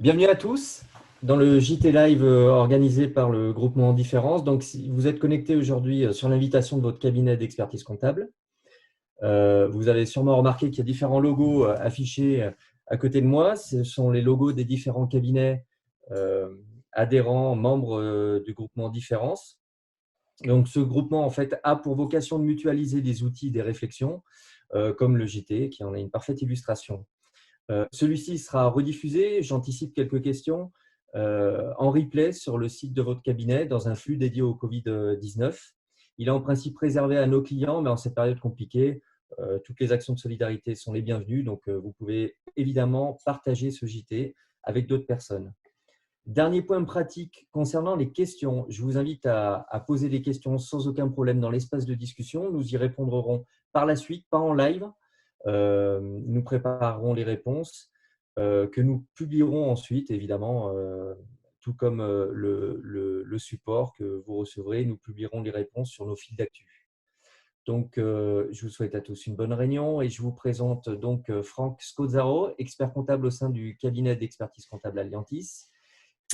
Bienvenue à tous dans le JT Live organisé par le groupement Différence. Donc, si vous êtes connectés aujourd'hui sur l'invitation de votre cabinet d'expertise comptable, vous avez sûrement remarqué qu'il y a différents logos affichés à côté de moi. Ce sont les logos des différents cabinets euh, adhérents, membres du groupement Différence. Donc, ce groupement, en fait, a pour vocation de mutualiser des outils, des réflexions, comme le JT, qui en est une parfaite illustration. Celui-ci sera rediffusé, j'anticipe quelques questions, en replay sur le site de votre cabinet dans un flux dédié au Covid-19. Il est en principe réservé à nos clients, mais en cette période compliquée, toutes les actions de solidarité sont les bienvenues. Donc, vous pouvez évidemment partager ce JT avec d'autres personnes. Dernier point pratique concernant les questions. Je vous invite à poser des questions sans aucun problème dans l'espace de discussion. Nous y répondrons par la suite, pas en live. Nous préparerons les réponses que nous publierons ensuite, évidemment, tout comme le support que vous recevrez. Nous publierons les réponses sur nos fils d'actu. Donc, je vous souhaite à tous une bonne réunion et je vous présente donc Franck Scozzaro, expert comptable au sein du cabinet d'expertise comptable Alliantis,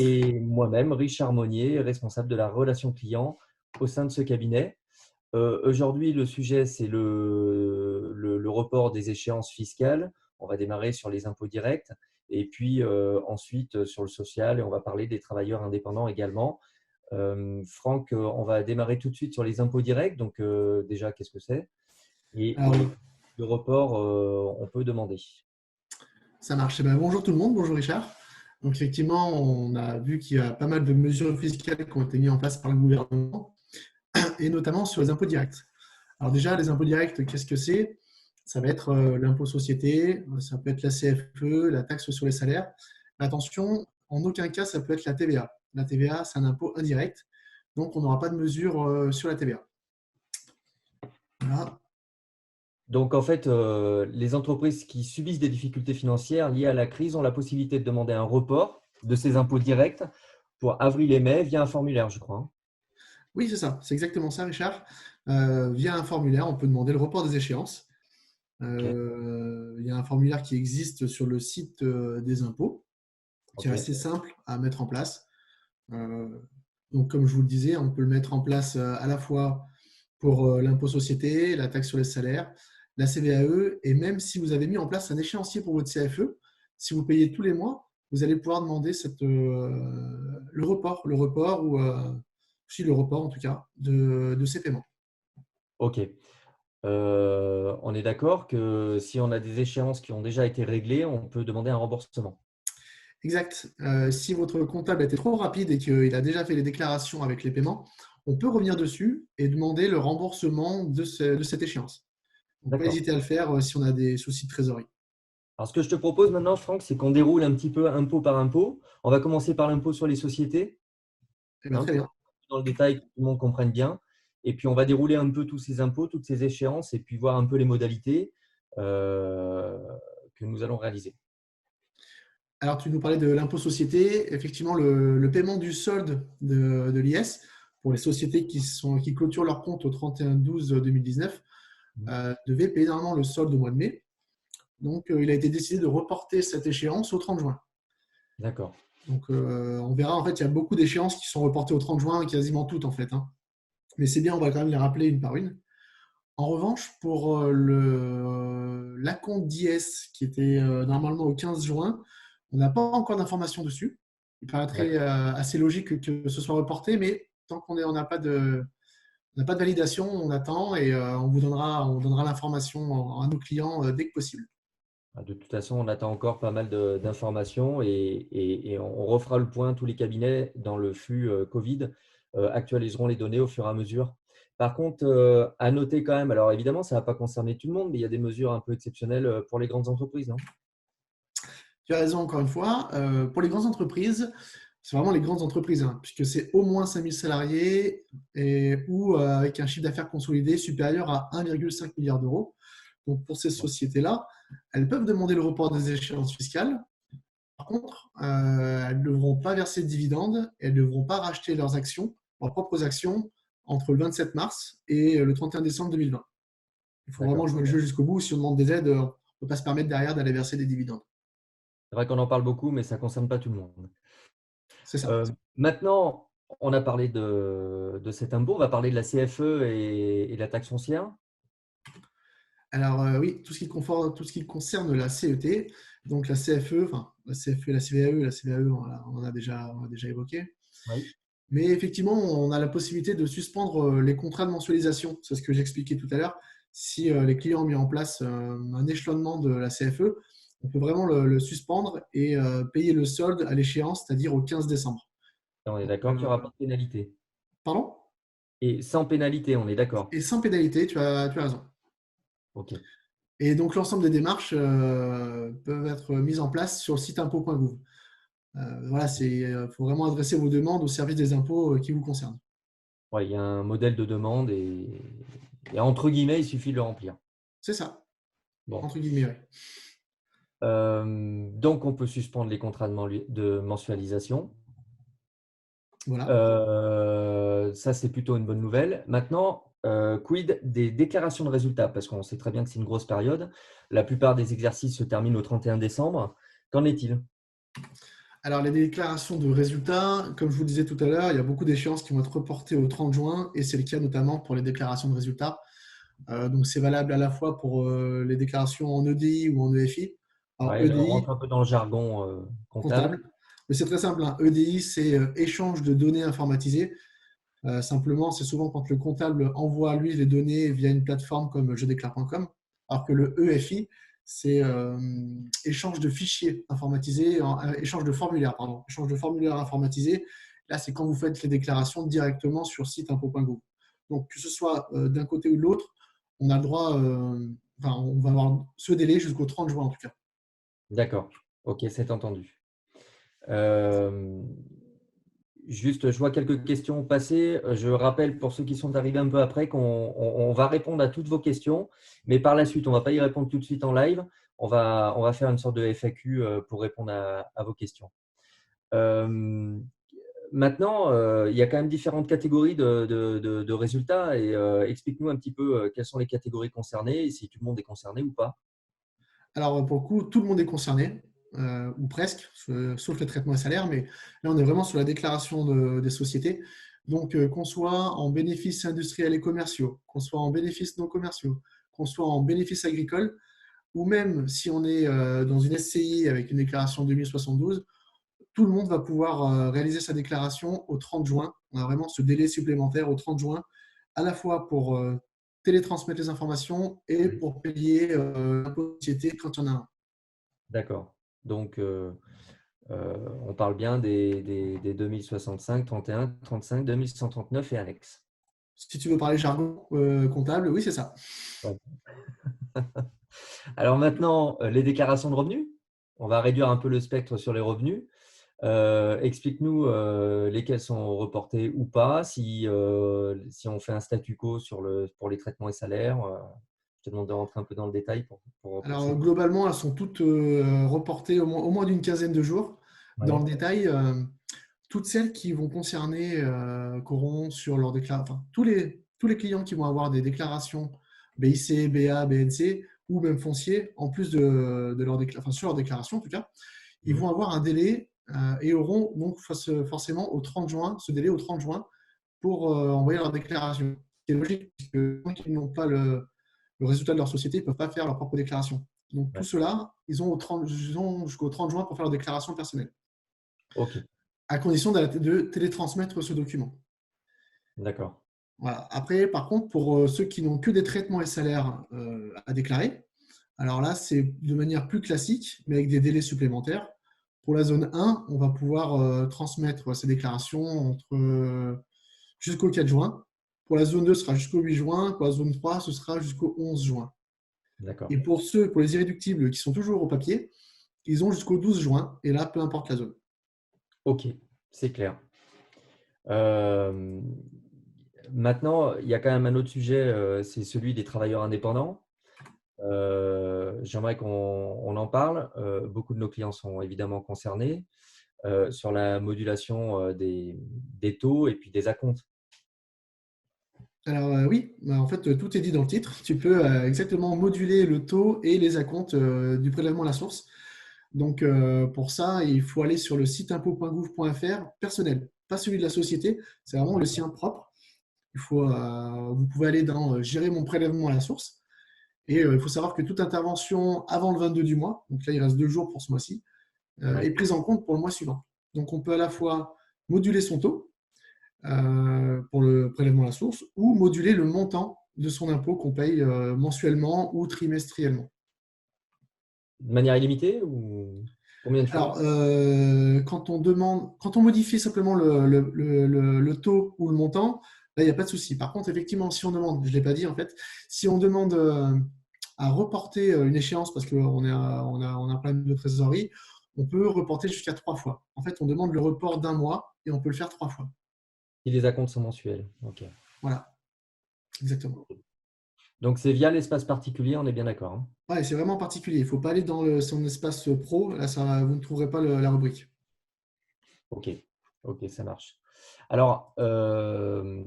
et moi-même, Richard Monnier, responsable de la relation client au sein de ce cabinet. Aujourd'hui, le sujet, c'est le report des échéances fiscales. On va démarrer sur les impôts directs et puis ensuite sur le social et on va parler des travailleurs indépendants également. Franck, on va démarrer tout de suite sur les impôts directs. Donc déjà, qu'est-ce que c'est? Et Alors, le report, on peut demander. ça marche. Eh ben, bonjour tout le monde, bonjour Richard. Donc effectivement, on a vu qu'il y a pas mal de mesures fiscales qui ont été mises en place par le gouvernement, et notamment sur les impôts directs. Alors déjà, les impôts directs, qu'est-ce que c'est? Ça va être l'impôt société, ça peut être la CFE, la taxe sur les salaires. Mais attention, en aucun cas, ça peut être la TVA. La TVA, c'est un impôt indirect, donc on n'aura pas de mesure sur la TVA. Voilà. Donc, en fait, les entreprises qui subissent des difficultés financières liées à la crise ont la possibilité de demander un report de ces impôts directs pour avril et mai via un formulaire, je crois, hein. Oui, c'est ça, c'est exactement ça, Richard. Via un formulaire, on peut demander le report des échéances. Ok, Il y a un formulaire qui existe sur le site des impôts, qui est ok, assez simple à mettre en place. Euh, donc, comme je vous le disais, on peut le mettre en place à la fois pour l'impôt société, la taxe sur les salaires, la CVAE, et même si vous avez mis en place un échéancier pour votre CFE, si vous payez tous les mois, vous allez pouvoir demander le report ou si le report en tout cas de ces paiements. ok. On est d'accord que si on a des échéances qui ont déjà été réglées, on peut demander un remboursement. Exact. Si votre comptable a été trop rapide et qu'il a déjà fait les déclarations avec les paiements, on peut revenir dessus et demander le remboursement de cette échéance. Donc, pas D'accord. hésiter à le faire si on a des soucis de trésorerie. Alors, ce que je te propose maintenant, Franck, c'est qu'on déroule un petit peu impôt par impôt. On va commencer par l'impôt sur les sociétés, Eh bien, hein, très pour bien. rentrer dans le détail, que tout le monde comprenne bien. Et puis, on va dérouler un peu tous ces impôts, toutes ces échéances, et puis voir un peu les modalités euh, que nous allons réaliser. Alors, tu nous parlais de l'impôt société. Effectivement, le paiement du solde de l'IS pour les sociétés qui clôturent leur compte au 31/12/2019 Mhm. devait payer normalement le solde au mois de mai. Donc, il a été décidé de reporter cette échéance au 30 juin. D'accord. Donc, on verra, en fait, il y a beaucoup d'échéances qui sont reportées au 30 juin, quasiment toutes, en fait, hein. Mais c'est bien, on va quand même les rappeler une par une. En revanche, pour l'acompte d'IS, qui était normalement au 15 juin, on n'a pas encore d'informations dessus. Il paraîtrait D'accord. assez logique que ce soit reporté, mais tant on n'a pas de validation, on attend et on donnera l'information à nos clients dès que possible. De toute façon, on attend encore pas mal d'informations et on refera le point. Tous les cabinets dans le flux Covid actualiseront les données au fur et à mesure. Par contre, à noter quand même, alors évidemment, ça ne va pas concerner tout le monde, mais il y a des mesures un peu exceptionnelles pour les grandes entreprises, non? Tu as raison, encore une fois. Pour les grandes entreprises, c'est vraiment les grandes entreprises, hein, puisque c'est au moins 5000 salariés ou avec un chiffre d'affaires consolidé supérieur à 1,5 milliard d'euros. Donc, pour ces sociétés-là, elles peuvent demander le report des échéances fiscales. Par contre, elles ne devront pas verser de dividendes, elles ne devront pas racheter leurs propres actions, entre le 27 mars et le 31 décembre 2020. Il faut vraiment D'accord. jouer le jeu jusqu'au bout. Si on demande des aides, on ne peut pas se permettre derrière d'aller verser des dividendes. C'est vrai qu'on en parle beaucoup, mais ça ne concerne pas tout le monde. C'est ça. Maintenant, on a parlé de cet impôt, on va parler de la CFE et la taxe foncière. Alors oui, tout ce qui concerne la CET, donc la CFE, enfin la CFE, la CVAE, on a déjà évoqué. Oui. Mais effectivement, on a la possibilité de suspendre les contrats de mensualisation. C'est ce que j'expliquais tout à l'heure. Si les clients ont mis en place un échelonnement de la CFE, on peut vraiment le suspendre et payer le solde à l'échéance, c'est-à-dire au 15 décembre. On est Donc, d'accord qu'il n'y aura pas de pénalité. pardon? Et sans pénalité, on est d'accord. Et sans pénalité, tu as raison. OK. Et donc, l'ensemble des démarches peuvent être mises en place sur le site impôts.gouv. Voilà, il faut vraiment adresser vos demandes au service des impôts qui vous concernent. Ouais, il y a un modèle de demande et entre guillemets, il suffit de le remplir. C'est ça, Bon. entre guillemets. Ouais. Donc, on peut suspendre les contrats de mensualisation. Voilà. Ça, c'est plutôt une bonne nouvelle. Maintenant, quid des déclarations de résultats? Parce qu'on sait très bien que c'est une grosse période. La plupart des exercices se terminent au 31 décembre. Qu'en est-il? Alors, les déclarations de résultats, comme je vous le disais tout à l'heure, il y a beaucoup d'échéances qui vont être reportées au 30 juin et c'est le cas notamment pour les déclarations de résultats. Donc, c'est valable à la fois pour les déclarations en EDI ou en EFI. Alors, Ouais, là, on rentre EDI, un peu dans le jargon comptable. comptable. Mais c'est très simple, hein. EDI, c'est échange de données informatisées. Simplement, c'est souvent quand le comptable envoie à lui les données via une plateforme comme jedéclare.com, alors que le EFI, c'est échange de fichiers informatisés, échange de formulaires, pardon, échange de formulaires informatisés. Là, c'est quand vous faites les déclarations directement sur site impôts.gouv. Donc, que ce soit d'un côté ou de l'autre, on a le droit, enfin, on va avoir ce délai jusqu'au 30 juin en tout cas. D'accord. OK, c'est entendu. Euh, Juste, je vois quelques questions passer. Je rappelle pour ceux qui sont arrivés un peu après qu'on va répondre à toutes vos questions, mais par la suite, on ne va pas y répondre tout de suite en live. On va faire une sorte de FAQ pour répondre à vos questions. Euh, Maintenant, il y a quand même différentes catégories de résultats et explique-nous un petit peu quelles sont les catégories concernées et si tout le monde est concerné ou pas. Alors, pour le coup, tout le monde est concerné, ou presque, sauf les traitements et salaires, mais là, on est vraiment sur la déclaration des sociétés. Donc, qu'on soit en bénéfices industriels et commerciaux, qu'on soit en bénéfices non commerciaux, qu'on soit en bénéfices agricoles, ou même si on est dans une SCI avec une déclaration 2072, tout le monde va pouvoir réaliser sa déclaration au 30 juin. On a vraiment ce délai supplémentaire au 30 juin, à la fois pour télétransmettre les informations et Oui. pour payer l'impôt de société quand il y en a un. D'accord. Donc, on parle bien des 2065, 31, 35, 2139 et annexes. Si tu veux parler jargon comptable, oui, c'est ça. Ouais. Alors maintenant, les déclarations de revenus. On va réduire un peu le spectre sur les revenus. Explique-nous lesquels sont reportés ou pas, si on fait un statu quo pour les traitements et salaires. Je te demande de rentrer un peu dans le détail pour Alors, ces. globalement, elles sont toutes reportées au moins d'une quinzaine de jours. Dans Ouais. le détail, toutes celles qui vont concerner, qu'auront sur leur déclaration, enfin, tous les clients qui vont avoir des déclarations BIC, BA, BNC ou même foncier, en plus de leur enfin, sur leur déclaration en tout cas, ils Mhm. vont avoir un délai et auront donc forcément au 30 juin, ce délai au 30 juin pour envoyer leur déclaration. C'est logique, puisque tant qu'ils n'ont pas le résultat de leur société, ils ne peuvent pas faire leur propre déclaration. Donc tout Ouais. cela, ils ont jusqu'au 30 juin pour faire leur déclaration personnelle, OK, à condition de télétransmettre ce document. d'accord. Voilà. Après, par contre, pour ceux qui n'ont que des traitements et salaires à déclarer, alors là, c'est de manière plus classique, mais avec des délais supplémentaires. Pour la zone 1, on va pouvoir transmettre ces déclarations jusqu'au 4 juin. Pour la zone 2, ce sera jusqu'au 8 juin. Pour la zone 3, ce sera jusqu'au 11 juin. D'accord. Et pour les irréductibles qui sont toujours au papier, ils ont jusqu'au 12 juin. Et là, peu importe la zone. OK, c'est clair. Euh, Maintenant, il y a quand même un autre sujet, c'est celui des travailleurs indépendants. J'aimerais qu'on en parle. Beaucoup de nos clients sont évidemment concernés sur la modulation des taux et puis des acomptes. Alors oui, bah, en fait, tout est dit dans le titre. Tu peux exactement moduler le taux et les acomptes du prélèvement à la source. Donc, pour ça, il faut aller sur le site impôts.gouv.fr personnel, pas celui de la société, c'est vraiment le sien propre. Vous pouvez aller dans Gérer mon prélèvement à la source. Et il faut savoir que toute intervention avant le 22 du mois, donc là, il reste 2 jours pour ce mois-ci, est Ouais. prise en compte pour le mois suivant. Donc, on peut à la fois moduler son taux pour le prélèvement à la source ou moduler le montant de son impôt qu'on paye mensuellement ou trimestriellement. De manière illimitée ou combien de fois? Alors, quand on modifie simplement le taux ou le montant, là, il n'y a pas de souci. Par contre, effectivement, si on demande, je ne l'ai pas dit en fait, si on demande à reporter une échéance parce qu'on a un problème de trésorerie, on peut reporter jusqu'à 3 fois. En fait, on demande le report d'un mois et on peut le faire 3 fois. Si les acomptes sont mensuels. OK. Voilà, exactement. Donc, c'est via l'espace particulier, on est bien d'accord, hein? Ouais, c'est vraiment particulier. Il ne faut pas aller dans son espace pro. Là, vous ne trouverez pas la rubrique. OK. OK, ça marche. Alors, on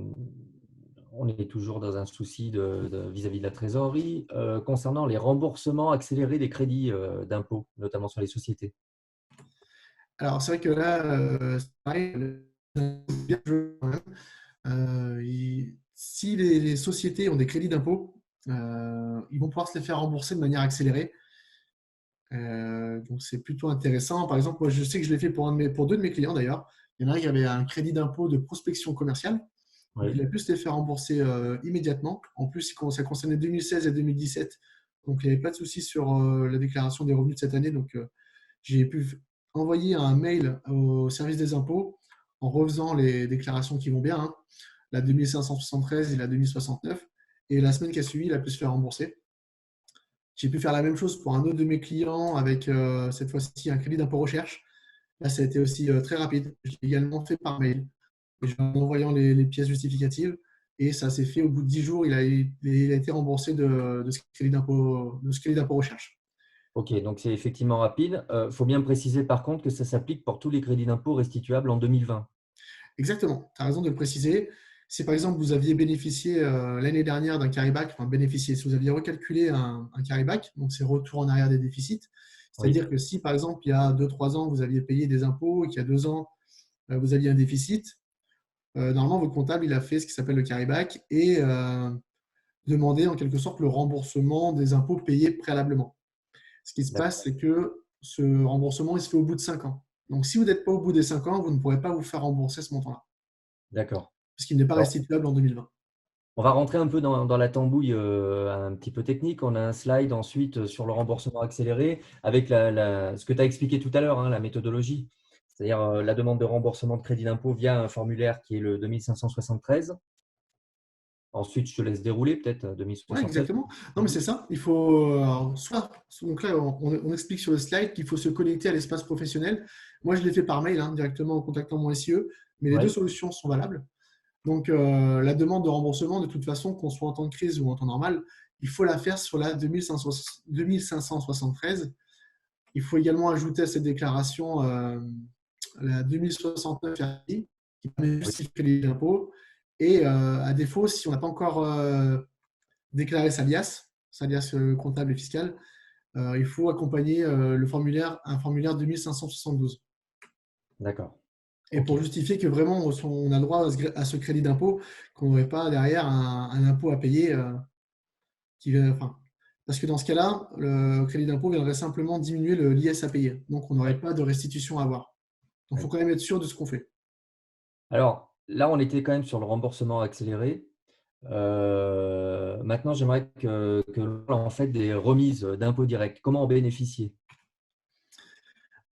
est toujours dans un souci vis-à-vis de la trésorerie. Concernant les remboursements accélérés des crédits d'impôt, notamment sur les sociétés. Alors, c'est vrai que là, c'est pareil, bien joué quand même. Si les sociétés ont des crédits d'impôt, ils vont pouvoir se les faire rembourser de manière accélérée. Donc, c'est plutôt intéressant. Par exemple, moi, je sais que je l'ai fait pour 2 de mes clients d'ailleurs. Il y en a un qui avait un crédit d'impôt de prospection commerciale. Donc, il Oui. a pu se les faire rembourser immédiatement. En plus, ça concernait 2016 et 2017. Donc, il n'y avait pas de souci sur la déclaration des revenus de cette année. Donc, j'ai pu envoyer un mail au service des impôts en refaisant les déclarations qui vont bien, hein, la 2573 et la 2069. Et la semaine qui a suivi, il a pu se faire rembourser. J'ai pu faire la même chose pour un autre de mes clients avec cette fois-ci un crédit d'impôt recherche. Là, ça a été aussi très rapide. Je l'ai également fait par mail, en envoyant les pièces justificatives. Et ça s'est fait au bout de 10 jours. Il a été remboursé de ce crédit d'impôt recherche. OK, donc c'est effectivement rapide. Il faut bien préciser par contre que ça s'applique pour tous les crédits d'impôt restituables en 2020. Exactement, tu as raison de le préciser. Si par exemple vous aviez bénéficié l'année dernière d'un carryback, enfin bénéficié, si vous aviez recalculé un carryback, donc c'est retour en arrière des déficits, Oui. c'est-à-dire que si par exemple il y a 2-3 ans vous aviez payé des impôts et qu'il y a 2 ans vous aviez un déficit, normalement votre comptable il a fait ce qui s'appelle le carryback et demandé en quelque sorte le remboursement des impôts payés préalablement. Ce qui se passe, D'accord. c'est que ce remboursement il se fait au bout de 5 ans. Donc si vous n'êtes pas au bout des 5 ans, vous ne pourrez pas vous faire rembourser ce montant-là, D'accord. puisqu'il n'est pas Alors, restituable en 2020. on va rentrer un peu dans la tambouille un petit peu technique. On a un slide ensuite sur le remboursement accéléré avec ce que tu as expliqué tout à l'heure, hein, la méthodologie. C'est-à-dire la demande de remboursement de crédit d'impôt via un formulaire qui est le 2573. Ensuite, je te laisse dérouler peut-être Ouais, 2069. exactement. Non, mais c'est ça. Il faut donc là, on explique sur le slide qu'il faut se connecter à l'espace professionnel. Moi, je l'ai fait par mail, hein, directement en contactant mon SIE, mais les deux Ouais. solutions sont valables. Donc, la demande de remboursement, de toute façon, qu'on soit en temps de crise ou en temps normal, il faut la faire sur la 2573. Il faut également ajouter à cette déclaration la 2069 RI, qui permet de Oui. justifier les impôts. Et à défaut, si on n'a pas encore déclarer sa liasse comptable et fiscale, il faut accompagner un formulaire 2572. D'accord. Et OK. pour justifier que vraiment on a le droit à ce crédit d'impôt, qu'on n'aurait pas derrière un impôt à payer. Enfin, parce que dans ce cas-là, le crédit d'impôt viendrait simplement diminuer l'IS à payer. Donc on n'aurait Ouais. pas de restitution à avoir. Donc il faut Ouais. quand même être sûr de ce qu'on fait. Alors, là, on était quand même sur le remboursement accéléré. Maintenant, j'aimerais que l'on parle en fait des remises d'impôts directs. Comment en bénéficier?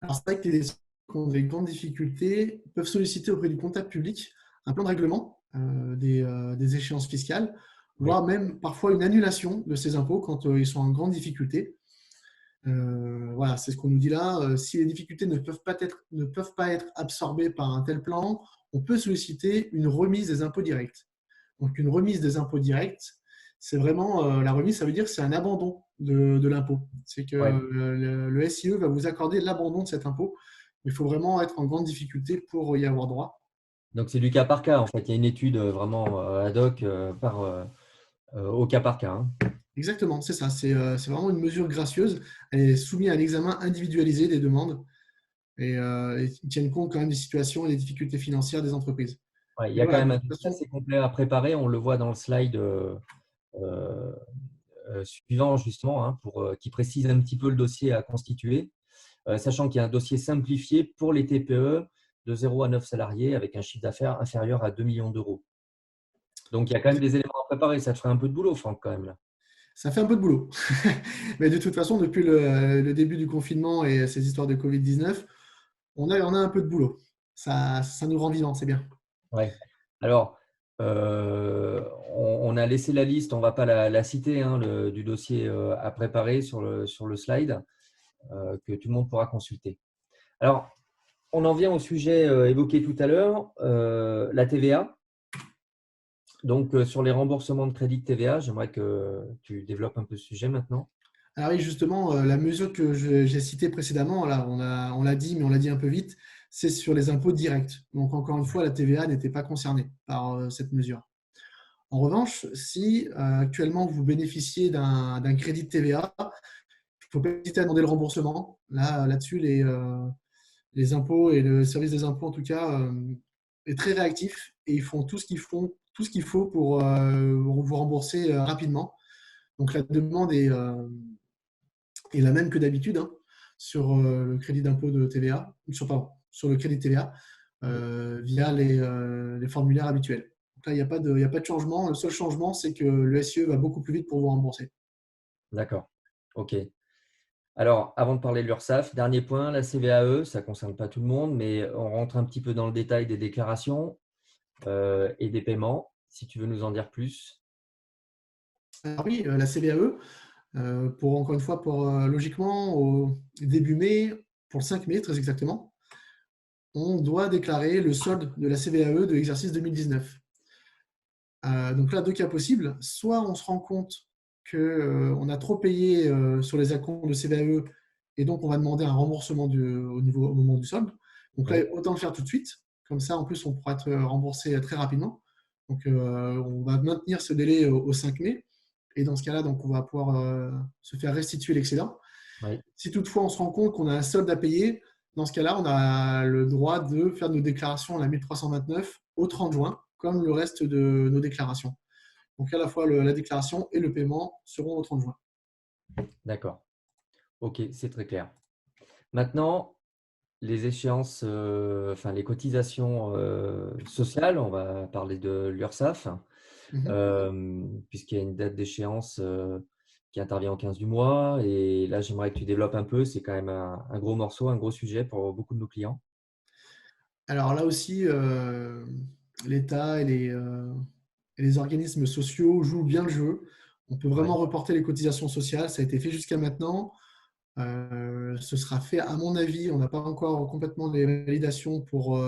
Alors, c'est vrai que les qui ont des grandes difficultés peuvent solliciter auprès du comptable public un plan de règlement des échéances fiscales, Oui. voire même parfois une annulation de ces impôts quand ils sont en grande difficulté. Voilà, c'est ce qu'on nous dit là. Si les difficultés ne peuvent pas être absorbées par un tel plan, on peut solliciter une remise des impôts directs. Donc, une remise des impôts directs, c'est vraiment la remise, ça veut dire que c'est un abandon de l'impôt. C'est que Ouais. le SIE va vous accorder l'abandon de cet impôt. Il faut vraiment être en grande difficulté pour y avoir droit. Donc, c'est du cas par cas, en fait. Il y a une étude vraiment ad hoc au cas par cas, hein. Exactement, c'est ça. C'est vraiment une mesure gracieuse. Elle est soumise à un examen individualisé des demandes et ils tiennent compte quand même des situations et des difficultés financières des entreprises. Ouais, il y Et a quand voilà, même de un toute dossier façon, assez complet à préparer. On le voit dans le slide euh, suivant, justement, hein, qui précise un petit peu le dossier à constituer, sachant qu'il y a un dossier simplifié pour les TPE de 0 à 9 salariés avec un chiffre d'affaires inférieur à 2 millions d'euros. Donc, il y a quand même des éléments à préparer. Ça te ferait un peu de boulot, Franck, quand même, là. ça fait un peu de boulot. Mais de toute façon, depuis le début du confinement et ces histoires de Covid-19, on a un peu de boulot. Ça nous rend vivants, c'est bien. Ouais. Alors, on a laissé la liste, on ne va pas la citer, hein, du dossier à préparer sur le slide que tout le monde pourra consulter. Alors, on en vient au sujet évoqué tout à l'heure, la TVA. Donc, sur les remboursements de crédit de TVA, j'aimerais que tu développes un peu ce sujet maintenant. Alors oui, justement, la mesure que j'ai citée précédemment, là, on l'a dit, mais on l'a dit un peu vite, c'est sur les impôts directs. Donc, encore une fois, la TVA n'était pas concernée par cette mesure. En revanche, si actuellement vous bénéficiez d'un crédit de TVA, il ne faut pas hésiter à demander le remboursement. Là-dessus, les impôts et le service des impôts, en tout cas, est très réactif et ils font tout ce qu'il faut pour vous rembourser rapidement. Donc, la demande est la même que d'habitude, hein, sur le crédit d'impôt de TVA, pardon, sur le crédit de TVA, via les formulaires habituels. Donc là, il y a pas de changement. Le seul changement, c'est que le SIE va beaucoup plus vite pour vous rembourser. D'accord. OK. Alors, avant de parler de l'URSSAF, dernier point, la CVAE, ça ne concerne pas tout le monde, mais on rentre un petit peu dans le détail des déclarations et des paiements. Si tu veux nous en dire plus. Alors oui, la CVAE, encore une fois, logiquement, au début mai, pour le 5 mai très exactement, on doit déclarer le solde de la CVAE de l'exercice 2019. Donc là, deux cas possibles. Soit on se rend compte qu'on a trop payé sur les acomptes de CVAE et donc on va demander un remboursement au moment du solde. Donc là, Oui, autant le faire tout de suite. Comme ça, en plus, on pourra être remboursé très rapidement. Donc on va maintenir ce délai au 5 mai. Et dans ce cas-là, donc, on va pouvoir se faire restituer l'excédent. oui, Si toutefois on se rend compte qu'on a un solde à payer, dans ce cas-là, on a le droit de faire nos déclarations à la 1329 au 30 juin, comme le reste de nos déclarations. Donc à la fois la déclaration et le paiement seront au 30 juin. d'accord. OK, c'est très clair. Maintenant, les échéances, enfin les cotisations sociales, on va parler de l'URSSAF, Mhm. puisqu'il y a une date d'échéance qui intervient au 15 du mois. Et là, j'aimerais que tu développes un peu. C'est quand même un gros morceau, un gros sujet pour beaucoup de nos clients. Alors là aussi, l'État et les organismes sociaux jouent bien le jeu. On peut vraiment Ouais, reporter les cotisations sociales. Ça a été fait jusqu'à maintenant. Ce sera fait, à mon avis, on n'a pas encore complètement les validations pour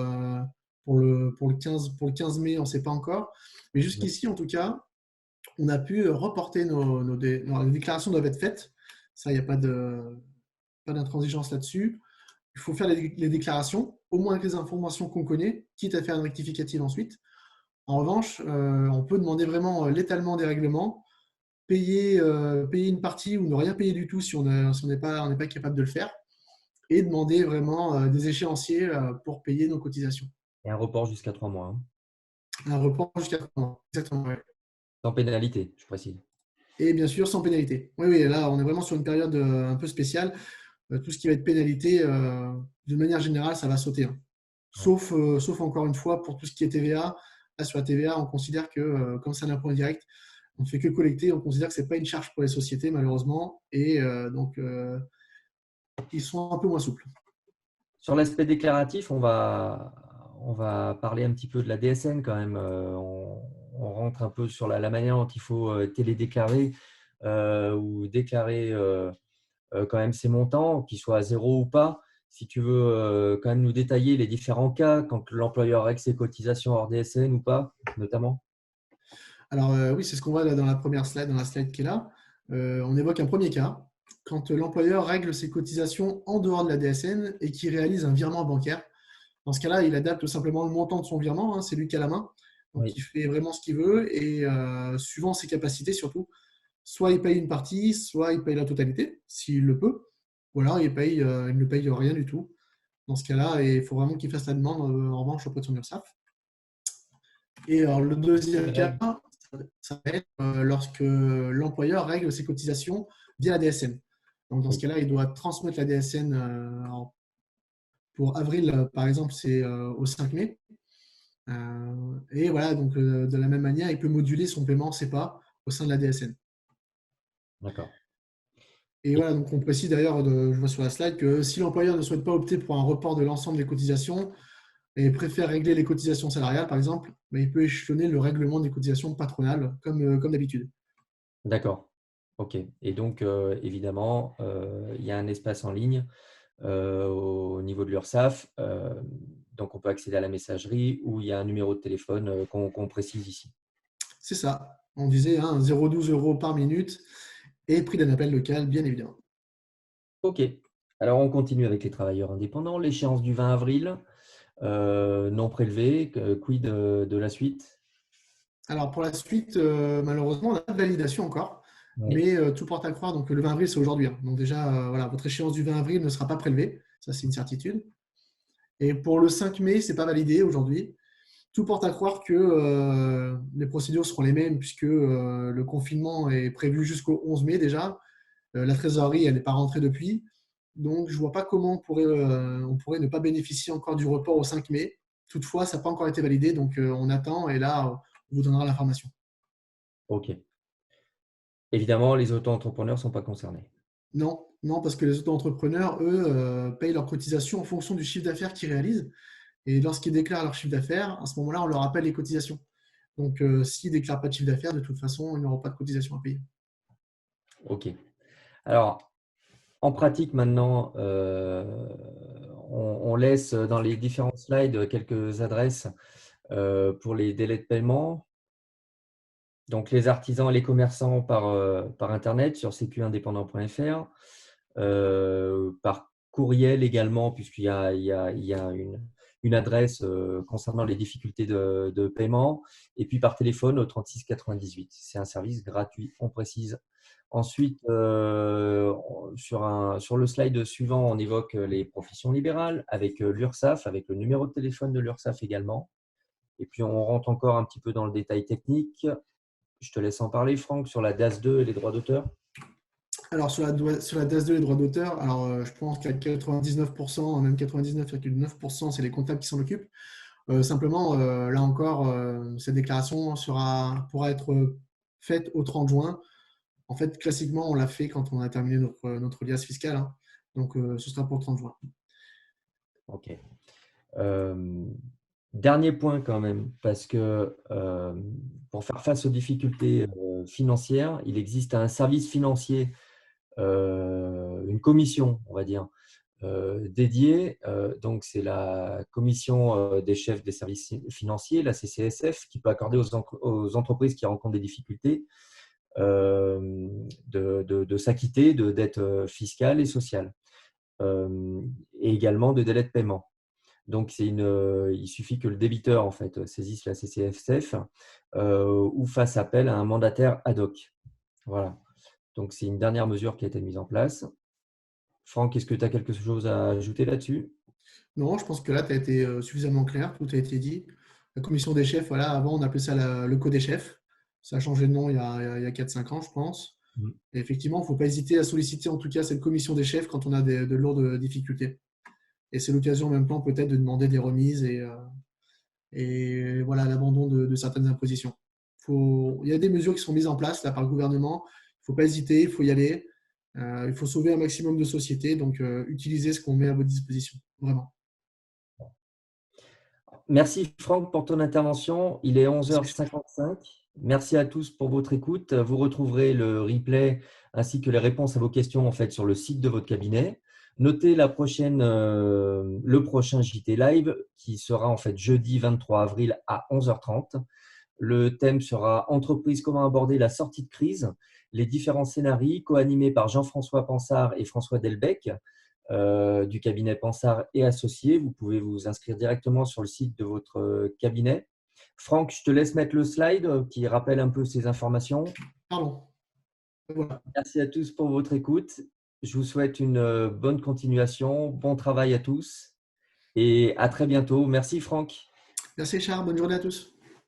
le 15 mai, on ne sait pas encore. Mais ouais, jusqu'ici, en tout cas, on a pu reporter alors, les déclarations doivent être faites. Ça, il n'y a pas d'intransigeance là-dessus. Il faut faire les déclarations, au moins avec les informations qu'on connaît, quitte à faire une rectificative ensuite. En revanche, on peut demander vraiment l'étalement des règlements, payer une partie ou ne rien payer du tout si on n'est pas capable de le faire, et demander vraiment des échéanciers pour payer nos cotisations. et un report jusqu'à 3 mois, hein. Un report jusqu'à 3 mois. Exactement. Ouais. Sans pénalité, je précise. Et bien sûr, sans pénalité. Oui, oui, là, on est vraiment sur une période un peu spéciale. Tout ce qui va être pénalité, de manière générale, ça va sauter, hein. Ouais. Sauf encore une fois, pour tout ce qui est TVA. Là, sur la TVA, on considère que, comme c'est un impôt indirect, on ne fait que collecter. On considère que ce n'est pas une charge pour les sociétés, malheureusement. Et donc, ils sont un peu moins souples. Sur l'aspect déclaratif, on va parler un petit peu de la DSN quand même. On rentre un peu sur la manière dont il faut télédéclarer ou déclarer quand même ces montants, qu'ils soient à zéro ou pas. Si tu veux quand même nous détailler les différents cas, quand l'employeur règle ses cotisations hors DSN ou pas, notamment. Alors oui, c'est ce qu'on voit là dans la première slide, dans la slide qui est là. On évoque un premier cas, quand l'employeur règle ses cotisations en dehors de la DSN et qui réalise un virement bancaire. Dans ce cas-là, il adapte simplement le montant de son virement, hein, c'est lui qui a la main. Donc Oui, il fait vraiment ce qu'il veut et suivant ses capacités surtout, soit il paye une partie, soit il paye la totalité, s'il le peut, ou alors il ne paye rien du tout. Dans ce cas-là, il faut vraiment qu'il fasse la demande en revanche auprès de son URSSAF. Et alors, le deuxième cas, ça va être lorsque l'employeur règle ses cotisations via la DSN. Donc, dans ce cas-là, il doit transmettre la DSN pour avril, par exemple, c'est au 5 mai. Et voilà, donc de la même manière, il peut moduler son paiement CEPA au sein de la DSN. D'accord. Et voilà, donc on précise d'ailleurs, je vois sur la slide, que si l'employeur ne souhaite pas opter pour un report de l'ensemble des cotisations et préfère régler les cotisations salariales, par exemple, mais il peut échelonner le règlement des cotisations patronales comme d'habitude. D'accord. OK. Et donc, évidemment, il y a un espace en ligne au niveau de l'URSSAF. Donc, on peut accéder à la messagerie où il y a un numéro de téléphone qu'on précise ici. C'est ça. On disait 0,12 € par minute et prix d'un appel local, bien évidemment. OK. Alors, on continue avec les travailleurs indépendants. L'échéance du 20 avril, non prélevé. Quid de la suite? Alors pour la suite, malheureusement, on n'a pas de validation encore, Oui. mais tout porte à croire. Donc le 20 avril, c'est aujourd'hui. Donc déjà, voilà, votre échéance du 20 avril ne sera pas prélevée. Ça, c'est une certitude. Et pour le 5 mai, ce n'est pas validé aujourd'hui. Tout porte à croire que les procédures seront les mêmes puisque le confinement est prévu jusqu'au 11 mai déjà. La trésorerie, elle n'est pas rentrée depuis. Donc, je ne vois pas comment on pourrait ne pas bénéficier encore du report au 5 mai. Toutefois, ça n'a pas encore été validé, donc on attend et là, on vous donnera l'information. OK. Évidemment, les auto-entrepreneurs ne sont pas concernés. Non, non, parce que les auto-entrepreneurs, eux, payent leurs cotisations en fonction du chiffre d'affaires qu'ils réalisent. Et lorsqu'ils déclarent leur chiffre d'affaires, à ce moment-là, on leur appelle les cotisations. Donc, s'ils ne déclarent pas de chiffre d'affaires, de toute façon, ils n'auront pas de cotisation à payer. OK. Alors, en pratique, maintenant, on laisse dans les différents slides quelques adresses pour les délais de paiement. Donc, les artisans et les commerçants par Internet sur cqindépendant.fr, par courriel également, puisqu'il y a une adresse concernant les difficultés de paiement, et puis par téléphone au 36 98. C'est un service gratuit, on précise. Ensuite, sur le slide suivant, on évoque les professions libérales avec l'URSSAF, avec le numéro de téléphone de l'URSSAF également. Et puis, on rentre encore un petit peu dans le détail technique. Je te laisse en parler, Franck, sur la DAS2 et les droits d'auteur. Alors, sur la DAS2, les droits d'auteur, alors je pense qu'à 99%, même 99,9%, c'est les comptables qui s'en occupent. Simplement, là encore, cette déclaration pourra être faite au 30 juin. En fait, classiquement, on l'a fait quand on a terminé notre liasse fiscale. Hein. Donc, ce sera pour le 30 juin. OK. Dernier point quand même, parce que pour faire face aux difficultés financières, il existe un service financier, une commission, on va dire, dédiée. Donc, c'est la commission des chefs des services financiers, la CCSF, qui peut accorder aux entreprises qui rencontrent des difficultés de s'acquitter de dettes fiscales et sociales, et également de délais de paiement. Donc, il suffit que le débiteur en fait, saisisse la CCSF ou fasse appel à un mandataire ad hoc. Voilà. Donc, c'est une dernière mesure qui a été mise en place. Franck, est-ce que tu as quelque chose à ajouter là-dessus? Non, je pense que là, tu as été suffisamment clair, tout a été dit. La commission des chefs, voilà, avant, on appelait ça le co des chefs. Ça a changé de nom il y a 4-5 ans, je pense. Et effectivement, il ne faut pas hésiter à solliciter en tout cas cette commission des chefs quand on a de lourdes difficultés. Et c'est l'occasion en même temps peut-être de demander des remises et voilà, l'abandon de certaines impositions. Il y a des mesures qui sont mises en place là, par le gouvernement. Il ne faut pas hésiter, il faut y aller. Il faut sauver un maximum de sociétés. Donc, utilisez ce qu'on met à votre disposition. Vraiment. Merci Franck pour ton intervention. Il est 11h55. Merci à tous pour votre écoute. Vous retrouverez le replay ainsi que les réponses à vos questions en fait sur le site de votre cabinet. Notez le prochain JT Live qui sera en fait jeudi 23 avril à 11h30. Le thème sera Entreprise, comment aborder la sortie de crise, les différents scénarios, co-animés par Jean-François Pansard et François Delbecq du cabinet Pansard et Associés. Vous pouvez vous inscrire directement sur le site de votre cabinet. Franck, je te laisse mettre le slide qui rappelle un peu ces informations. Pardon. Voilà. Merci à tous pour votre écoute. Je vous souhaite une bonne continuation, bon travail à tous et à très bientôt. Merci Franck. Merci Charles, bonne journée à tous.